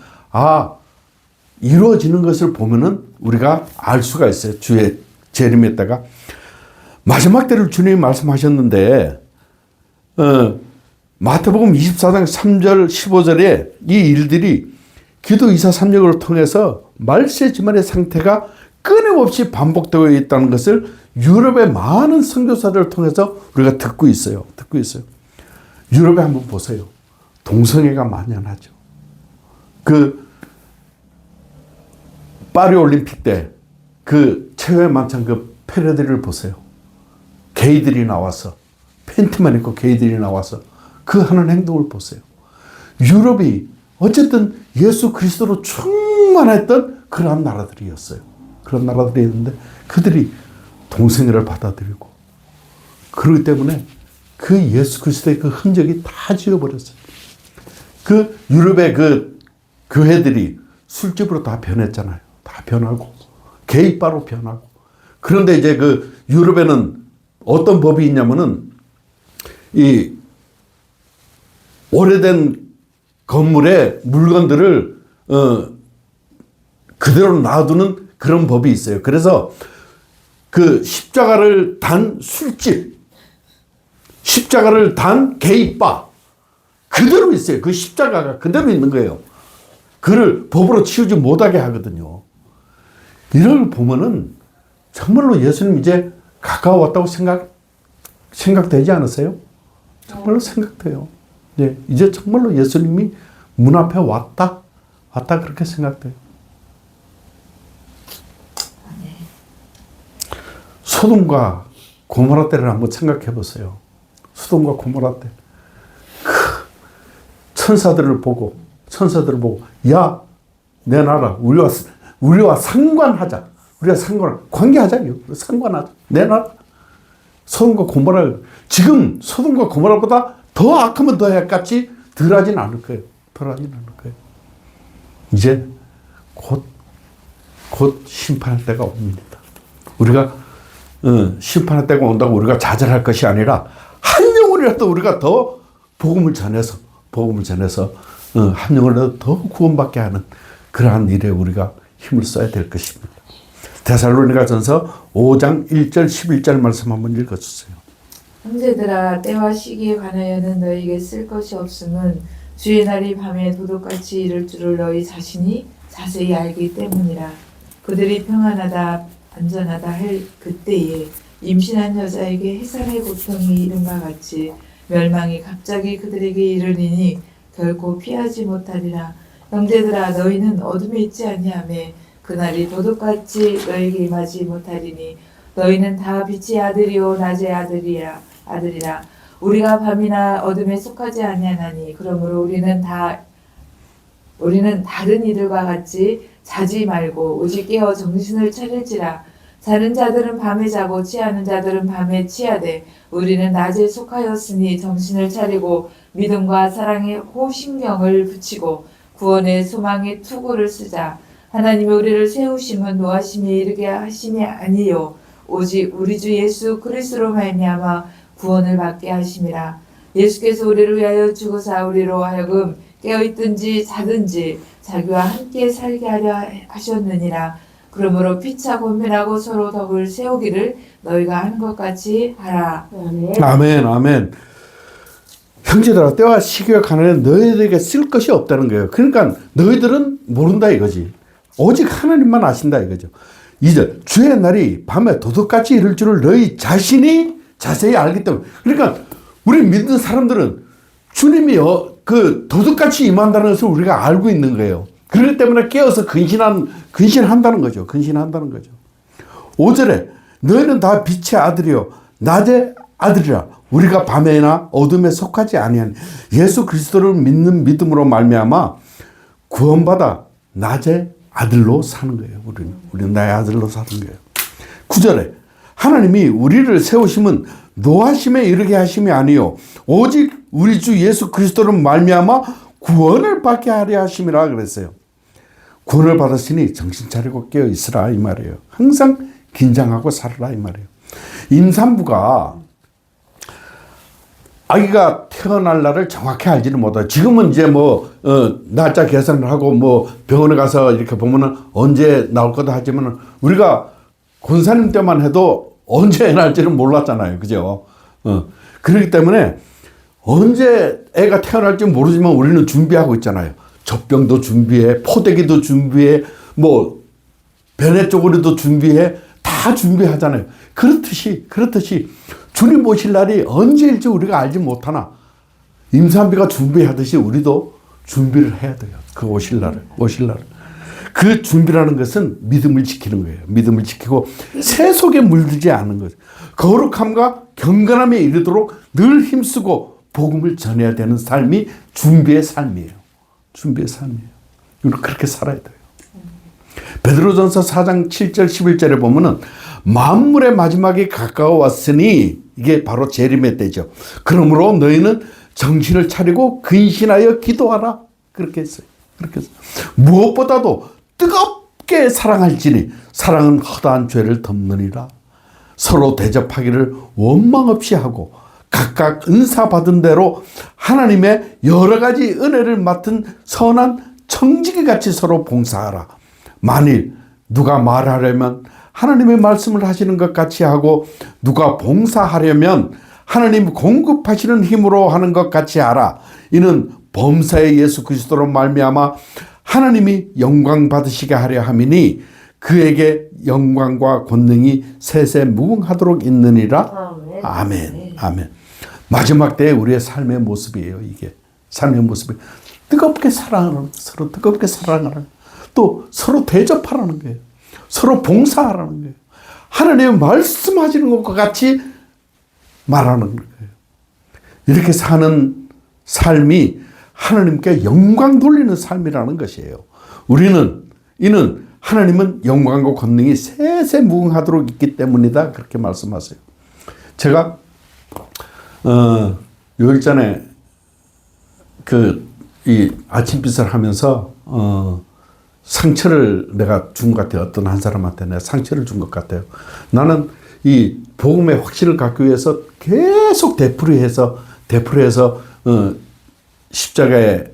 이루어지는 것을 보면은 우리가 알 수가 있어요. 주의 재림했다가 마지막 때를 주님이 말씀하셨는데 마태복음 24장 3절 15절에 이 일들이 기도 이사 3역을 통해서 말세 지만의 상태가 끊임없이 반복되고 있다는 것을 유럽의 많은 선교사들을 통해서 우리가 듣고 있어요. 유럽에 한번 보세요. 동성애가 만연하죠. 그 파리 올림픽 때 그 최후의 만찬 그 패러디를 보세요. 게이들이 나와서 팬티만 입고 게이들이 나와서 그 하는 행동을 보세요. 유럽이 어쨌든 예수 그리스도로 충만했던 그러한 나라들이었어요. 그런 나라들이었는데 그들이 동성애를 받아들이고 그렇기 때문에 그 예수 그리스도의 그 흔적이 다 지워버렸어요. 그 유럽의 그 교회들이 술집으로 다 변했잖아요. 다 변하고 게이바로 변하고. 그런데 이제 그 유럽에는 어떤 법이 있냐면은 이 오래된 건물에 물건들을 그대로 놔두는 그런 법이 있어요. 그래서 그 십자가를 단 술집, 십자가를 단 게이바 그대로 있어요. 그 십자가가 그대로 있는 거예요. 그를 법으로 치우지 못하게 하거든요. 이걸 보면은 정말로 예수님 이제 가까워왔다고 생각되지 않으세요? 정말로 생각돼요. 네, 이제 정말로 예수님이 문 앞에 왔다 그렇게 생각돼요. 소돔과 고모라 때를 한번 생각해 보세요. 소돔과 고모라 때. 천사들을 보고 야, 내 나라 우리와 상관하자. 관계하자. 상관하자. 내 나라. 소돔과 고모라. 지금 소돔과 고모라보다 더 악하면 더 해같이 덜하진 않을 거예요. 이제 곧 심판할 때가 옵니다. 우리가 심판할 때가 온다고 우리가 좌절할 것이 아니라 한 영혼이라도 우리가 더 복음을 전해서 한 영혼이라도 더 구원받게 하는 그러한 일에 우리가 힘을 써야 될 것입니다. 데살로니가전서 5장 1절 11절 말씀 한번 읽어주세요. 형제들아 때와 시기에 관하여는 너희에게 쓸 것이 없음은 주의 날이 밤에 도둑같이 이를 줄을 너희 자신이 자세히 알기 때문이라. 그들이 평안하다 안전하다 할 그때에 임신한 여자에게 해산의 고통이 이른바 같이 멸망이 갑자기 그들에게 이르리니 결코 피하지 못하리라. 형제들아 너희는 어둠에 있지 아니하매 그날이 도둑같이 너희에게 임하지 못하리니 너희는 다 빛의 아들이요 낮의 아들이라. 우리가 밤이나 어둠에 속하지 아니하나니 그러므로 우리는 다른 이들과 같이 자지 말고 오직 깨어 정신을 차릴지라. 자는 자들은 밤에 자고 취하는 자들은 밤에 취하되 우리는 낮에 속하였으니 정신을 차리고 믿음과 사랑에 호심경을 붙이고 구원의 소망의 투구를 쓰자. 하나님이 우리를 세우심은 노하심에 이르게 하심이 아니요 오직 우리 주 예수 그리스도로 말미암아 구원을 받게 하심이라. 예수께서 우리를 위하여 죽으사 우리로 하여금 깨어있든지 자든지 자기와 함께 살게 하려 하셨느니라. 그러므로 피차 권면하고 서로 덕을 세우기를 너희가 하는 것 같이 하라. 아멘. 형제들아 때와 시기가 가난해 너희들에게 쓸 것이 없다는 거예요. 그러니까 너희들은 모른다 이거지. 오직 하나님만 아신다 이거죠. 2절 주의 날이 밤에 도둑같이 이를 줄을 너희 자신이 자세히 알기 때문에. 그러니까 우리 믿는 사람들은 주님이 그 도둑같이 임한다는 것을 우리가 알고 있는 거예요. 그렇기 때문에 깨어서 근신한다는 거죠. 근신한다는 거죠. 5절에 너희는 다 빛의 아들이요 낮의 아들이라. 우리가 밤에나 어둠에 속하지 아니하니 예수 그리스도를 믿는 믿음으로 말미암아 구원받아 낮의 아들로 사는 거예요. 우리는 나의 아들로 사는 거예요. 9절에 하나님이 우리를 세우심은 노하심에 이르게 하심이 아니요 오직 우리 주 예수 그리스도를 말미암아 구원을 받게 하려 하심이라 그랬어요. 구원을 받았으니 정신 차리고 깨어 있으라 이 말이에요. 항상 긴장하고 살아라 이 말이에요. 임산부가 아기가 태어날 날을 정확히 알지는 못해요. 지금은 이제 날짜 계산을 하고 병원에 가서 이렇게 보면은 언제 나올 거다 하지만 우리가 권사님 때만 해도 언제 날지는 몰랐잖아요. 그죠? 그렇기 때문에 언제 애가 태어날지 모르지만 우리는 준비하고 있잖아요. 젖병도 준비해, 포대기도 준비해, 변의 쪼그리도 준비해, 다 준비하잖아요. 그렇듯이 주님 오실 날이 언제일지 우리가 알지 못하나 임산비가 준비하듯이 우리도 준비를 해야 돼요. 그 오실 날을. 그 준비라는 것은 믿음을 지키는 거예요. 믿음을 지키고 새 속에 물들지 않는 거죠. 거룩함과 경건함에 이르도록 늘 힘쓰고 복음을 전해야 되는 삶이 준비의 삶이에요. 준비의 삶이에요. 우리는 그렇게 살아야 돼요. 베드로전서 4장 7절 11절에 보면은 만물의 마지막이 가까워 왔으니 이게 바로 재림의 때죠. 그러므로 너희는 정신을 차리고 근신하여 기도하라. 그렇게 했어요. 무엇보다도 뜨겁게 사랑할지니 사랑은 허다한 죄를 덮느니라. 서로 대접하기를 원망 없이 하고 각각 은사 받은 대로 하나님의 여러 가지 은혜를 맡은 선한 청지기 같이 서로 봉사하라. 만일 누가 말하려면 하나님의 말씀을 하시는 것 같이 하고 누가 봉사하려면 하나님 공급하시는 힘으로 하는 것 같이 하라. 이는 범사의 예수 그리스도로 말미암아 하나님이 영광 받으시게 하려 함이니 그에게 영광과 권능이 세세 무궁하도록 있느니라. 아멘. 마지막 때의 우리의 삶의 모습이에요. 이게 삶의 모습이 뜨겁게 사랑하는, 서로 뜨겁게 사랑하는, 또 서로 대접하라는 거예요. 서로 봉사하라는 거예요. 하나님의 말씀하시는 것과 같이 말하는 거예요. 이렇게 사는 삶이 하나님께 영광 돌리는 삶이라는 것이에요. 이는 하나님은 영광과 권능이 세세 무궁하도록 있기 때문이다. 그렇게 말씀하세요. 제가 요일 전에 이 아침빗을 하면서 상처를 내가 준 것 같아요. 어떤 한 사람한테 내가 상처를 준 것 같아요. 나는 이 복음의 확신을 갖기 위해서 계속 되풀이해서 십자가에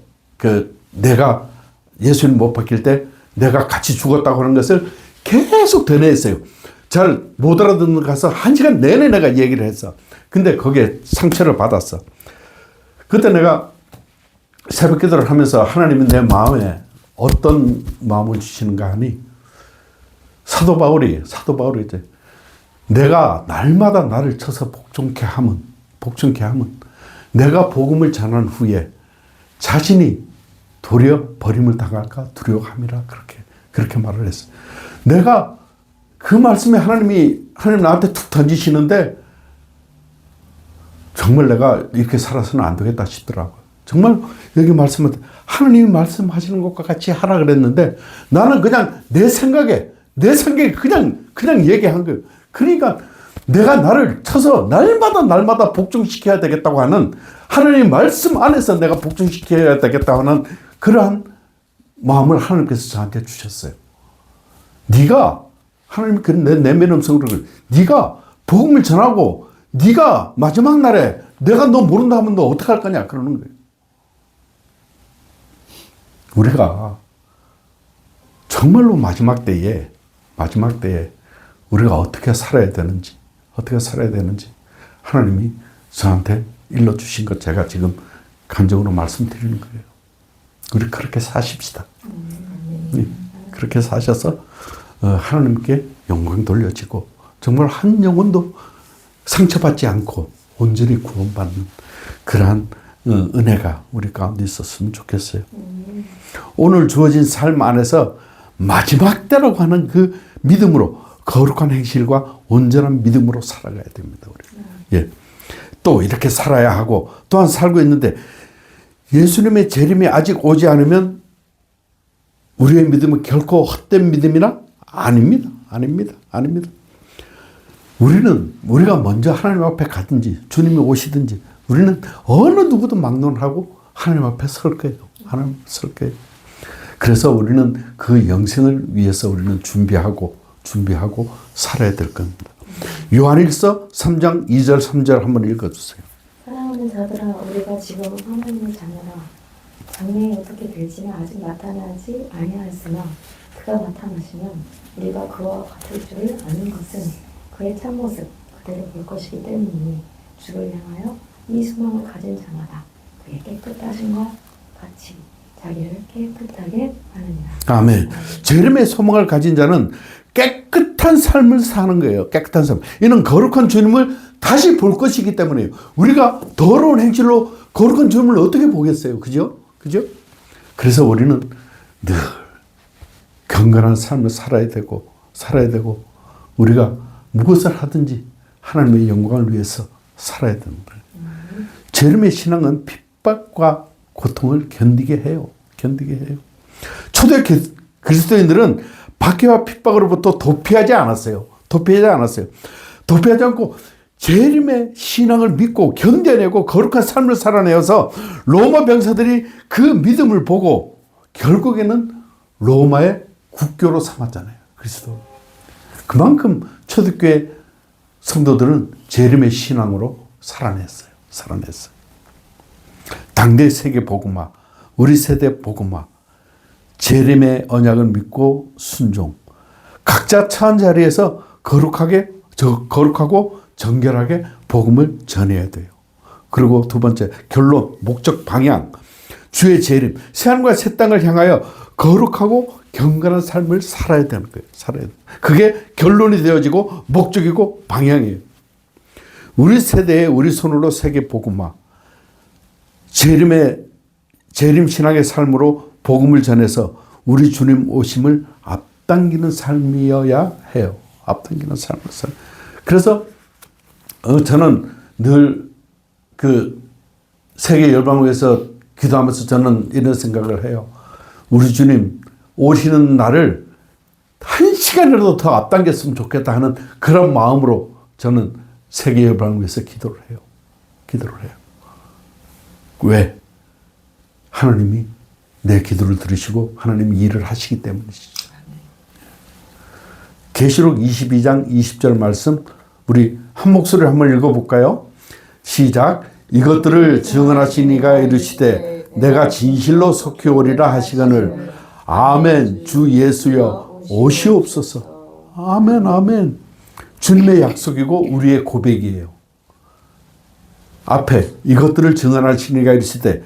내가 예수님 못 박힐 때 내가 같이 죽었다고 하는 것을 계속 되뇌었어요. 잘 못 알아듣는 가서 1시간 내내 내가 얘기를 했어. 근데 거기에 상처를 받았어. 그때 내가 새벽 기도를 하면서 하나님은 내 마음에 어떤 마음을 주시는가 하니 사도 바울이 이제 내가 날마다 나를 쳐서 복종케 하면 내가 복음을 전한 후에 자신이 도리어 버림을 당할까 두려워함이라 그렇게 말을 했어요. 내가 그 말씀에 하나님 나한테 툭 던지시는데 정말 내가 이렇게 살아서는 안 되겠다 싶더라고요. 정말 여기 하나님이 말씀하시는 것과 같이 하라 그랬는데 나는 그냥 내 생각에 그냥 얘기한 거예요. 그러니까 내가 나를 쳐서 날마다 복종시켜야 되겠다고 하는 하나님 말씀 안에서 내가 복종시켜야 되겠다고 하는 그러한 마음을 하나님께서 저한테 주셨어요. 네가 하나님 내 내면 음성으로 네가 복음을 전하고 네가 마지막 날에 내가 너 모른다 하면 너 어떡할 거냐 그러는 거예요. 우리가 정말로 마지막 때에 우리가 어떻게 살아야 되는지 하나님이 저한테 일러주신 것 제가 지금 감정으로 말씀드리는 거예요. 우리 그렇게 사십시다. 그렇게 사셔서 하나님께 영광 돌려지고 정말 한 영혼도 상처받지 않고 온전히 구원받는 그러한 은혜가 우리 가운데 있었으면 좋겠어요. 오늘 주어진 삶 안에서 마지막 때라고 하는 그 믿음으로 거룩한 행실과 온전한 믿음으로 살아가야 됩니다. 우리. 예. 또 이렇게 살아야 하고 또한 살고 있는데 예수님의 재림이 아직 오지 않으면 우리의 믿음은 결코 헛된 믿음이나 아닙니다. 아닙니다. 아닙니다. 우리가 먼저 하나님 앞에 가든지 주님이 오시든지 우리는 어느 누구도 막론하고 하나님 앞에 설 거예요. 하나님 앞에 설 거예요. 그래서 우리는 그 영생을 위해서 우리는 준비하고 살아야 될 겁니다. 요한일서 3장 2절 3절 한번 읽어주세요. 사랑하는 자들아, 우리가 지금 하나님의 자녀라. 장래에 어떻게 될지는 아직 나타나지 아니하였으나 그가 나타나시면 우리가 그와 같을 줄 아는 것은 그의 참모습 그대로 볼 것이기 때문이니 주를 향하여 이 소망을 가진 자마다 그의 깨끗하심과 같이 자기를 깨끗하게 하느니라. 아멘. 재림의 소망을 가진 자는 깨끗한 삶을 사는 거예요. 깨끗한 삶. 이는 거룩한 주님을 다시 볼 것이기 때문에요. 우리가 더러운 행실로 거룩한 주님을 어떻게 보겠어요? 그죠? 그죠? 그래서 우리는 늘 경건한 삶을 살아야 되고 우리가 무엇을 하든지 하나님의 영광을 위해서 살아야 됩니다. 재림의 신앙은 핍박과 고통을 견디게 해요. 초대 그리스도인들은 박해와 핍박으로부터 도피하지 않았어요. 도피하지 않고 재림의 신앙을 믿고 견뎌내고 거룩한 삶을 살아내어서 로마 병사들이 그 믿음을 보고 결국에는 로마의 국교로 삼았잖아요. 그리스도. 그만큼 초대교회 성도들은 재림의 신앙으로 살아냈어요. 당대 세계 복음화, 우리 세대 복음화, 재림의 언약을 믿고 순종, 각자 처한 자리에서 거룩하고 정결하게 복음을 전해야 돼요. 그리고 두 번째, 결론, 목적, 방향, 주의 재림, 새하늘과 새 땅을 향하여 거룩하고 경건한 삶을 살아야 되는 거예요. 그게 결론이 되어지고 목적이고 방향이에요. 우리 세대에 우리 손으로 세계 복음화, 재림 신앙의 삶으로 복음을 전해서 우리 주님 오심을 앞당기는 삶이어야 해요. 앞당기는 삶을 살. 그래서 저는 늘 그 세계 열방을 위해서 기도하면서 저는 이런 생각을 해요. 우리 주님 오시는 날을 한 시간이라도 더 앞당겼으면 좋겠다 하는 그런 마음으로 저는 세계 열방을 위해서 기도를 해요. 왜? 하나님이 내 기도를 들으시고 하나님이 일을 하시기 때문이시죠. 계시록 22장 20절 말씀 우리 한 목소리로 한번 읽어볼까요? 시작. 이것들을 증언하시니가 이르시되 내가 진실로 속히 오리라 하시거늘 아멘. 주 예수여 오시옵소서. 아멘. 주님의 약속이고 우리의 고백이에요. 앞에 이것들을 증언하시니가 이르시되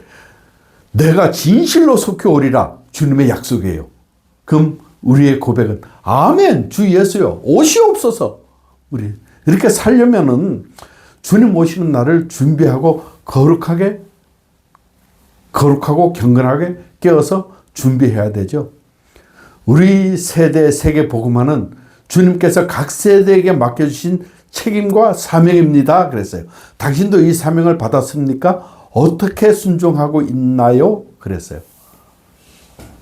내가 진실로 속히 오리라 주님의 약속이에요. 그럼 우리의 고백은 아멘. 주 예수여 오시옵소서. 우리 이렇게 살려면은 주님 오시는 날을 준비하고 거룩하고 경건하게 깨어서 준비해야 되죠. 우리 세대 세계 복음화는 주님께서 각 세대에게 맡겨주신 책임과 사명입니다. 그랬어요. 당신도 이 사명을 받았습니까? 어떻게 순종하고 있나요? 그랬어요.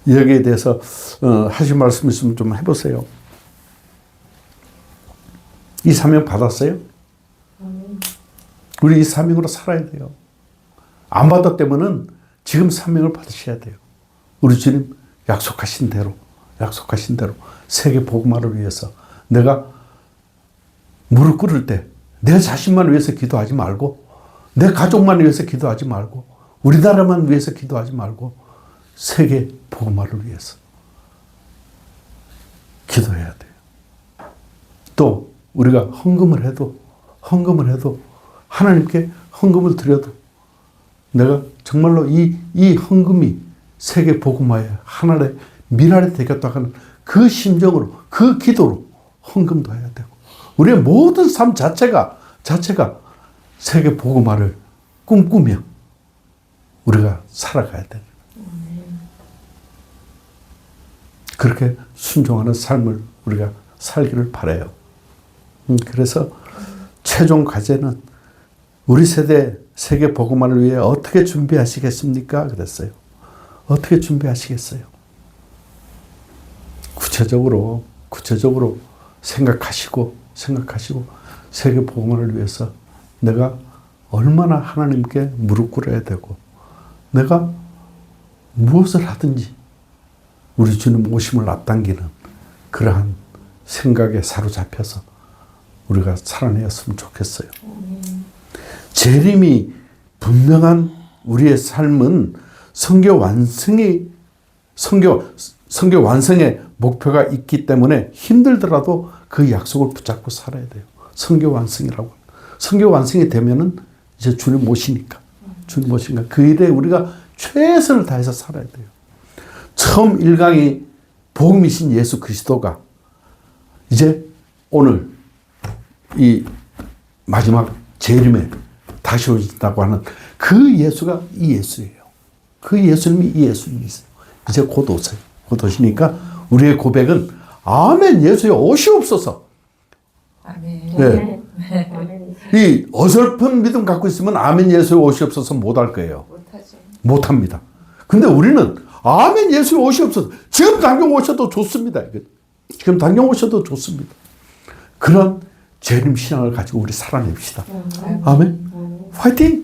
여기에 대해서 하실 말씀 있으면 좀 해보세요. 이 사명 받았어요? 우리 이 사명으로 살아야 돼요. 안 받았다면은 지금 사명을 받으셔야 돼요. 우리 주님 약속하신 대로 세계 복음화를 위해서 내가 무릎 꿇을 때 내 자신만 위해서 기도하지 말고 내 가족만 위해서 기도하지 말고 우리나라만 위해서 기도하지 말고 세계 복음화를 위해서 기도해야 돼요. 또 우리가 헌금을 해도 하나님께 헌금을 드려도 내가 정말로 이 헌금이 세계 복음화의 하나의 미랄이 되겠다 하는 그 심정으로, 그 기도로 헌금도 해야 되고, 우리의 모든 삶 자체가 세계 복음화를 꿈꾸며 우리가 살아가야 돼. 그렇게 순종하는 삶을 우리가 살기를 바라요. 그래서 최종 과제는 우리 세대 세계 복음화를 위해 어떻게 준비하시겠습니까? 그랬어요. 어떻게 준비하시겠어요? 구체적으로 생각하시고 세계 복음화를 위해서 내가 얼마나 하나님께 무릎 꿇어야 되고 내가 무엇을 하든지 우리 주님 오심을 앞당기는 그러한 생각에 사로잡혀서 우리가 살아내었으면 좋겠어요. 재림이 분명한 우리의 삶은 성교 완성의 목표가 있기 때문에 힘들더라도 그 약속을 붙잡고 살아야 돼요. 성교 완성이라고. 성교 완성이 되면은 이제 주님 오시니까. 그 일에 우리가 최선을 다해서 살아야 돼요. 처음 1강이 복음이신 예수 그리스도가 이제 오늘 이 마지막 재림에 다시 오신다고 하는 그 예수가 이 예수예요. 그 예수님이 이 예수님이세요. 이제 곧 오세요. 곧 오시니까 우리의 고백은 아멘 예수여 오시옵소서. 아멘. 네. 이 어설픈 믿음 갖고 있으면 아멘 예수여 오시옵소서 못할 거예요. 못하죠. 못합니다. 근데 우리는 아멘 예수여 오시옵소서. 지금 당장 오셔도 좋습니다. 지금 당장 오셔도 좋습니다. 그런 재림 신앙을 가지고 우리 살아냅시다. 아멘. 화이팅!